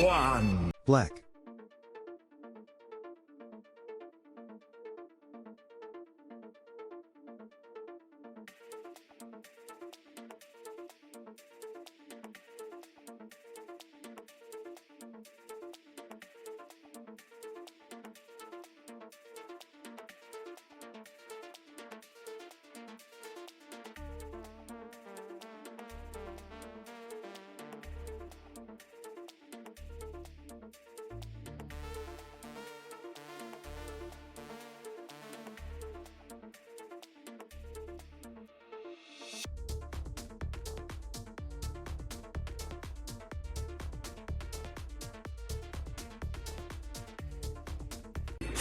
1. Black.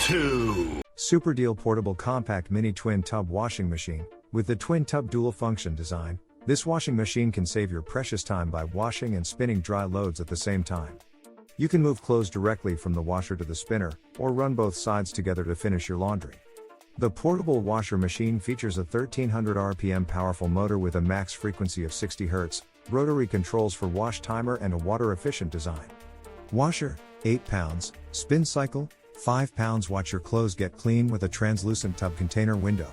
Two. Super Deal Portable Compact Mini Twin Tub Washing Machine. With the twin tub dual function design, this washing machine can save your precious time by washing and spinning dry loads at the same time. You can move clothes directly from the washer to the spinner, or run both sides together to finish your laundry. The portable washer machine features a 1300 RPM powerful motor with a max frequency of 60 Hz, rotary controls for wash timer and a water-efficient design. Washer, 8 pounds, spin cycle, 5 pounds. Watch your clothes get clean with a translucent tub container window.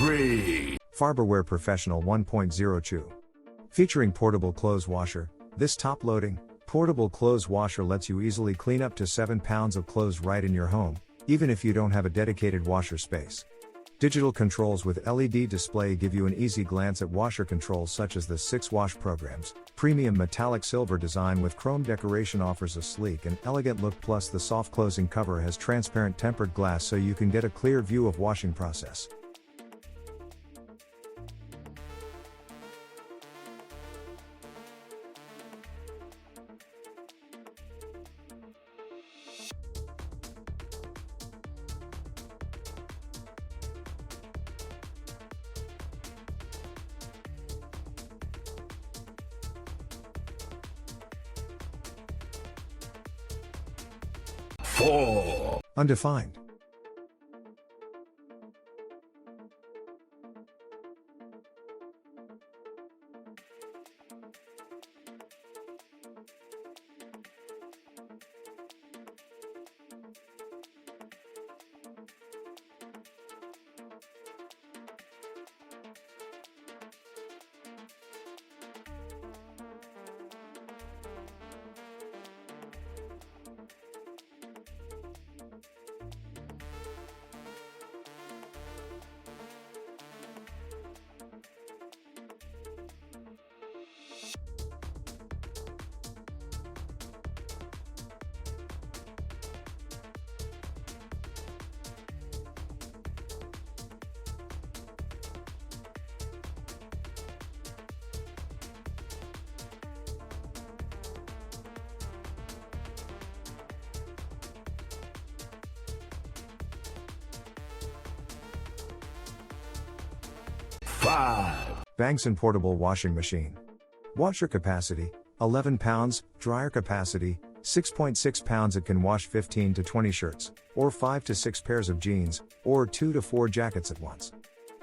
Three. Farberware Professional 1.0 Chew. Featuring portable clothes washer, this top-loading, portable clothes washer lets you easily clean up to 7 pounds of clothes right in your home, even if you don't have a dedicated washer space. Digital controls with LED display give you an easy glance at washer controls such as the 6 wash programs. Premium metallic silver design with chrome decoration offers a sleek and elegant look, plus the soft closing cover has transparent tempered glass so you can get a clear view of washing process. Four. Undefined. Five. BANGSON Portable Washing Machine. Washer capacity, 11 pounds, dryer capacity, 6.6 pounds. It can wash 15 to 20 shirts, or 5 to 6 pairs of jeans, or 2 to 4 jackets at once.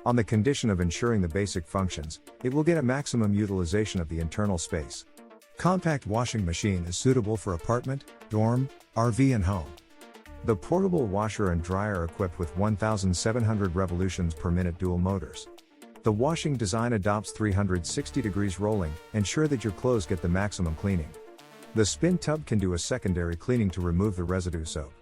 On the condition of ensuring the basic functions, it will get a maximum utilization of the internal space. Compact washing machine is suitable for apartment, dorm, RV and home. The portable washer and dryer are equipped with 1,700 revolutions per minute dual motors. The washing design adopts 360 degrees rolling, ensure that your clothes get the maximum cleaning. The spin tub can do a secondary cleaning to remove the residue soap.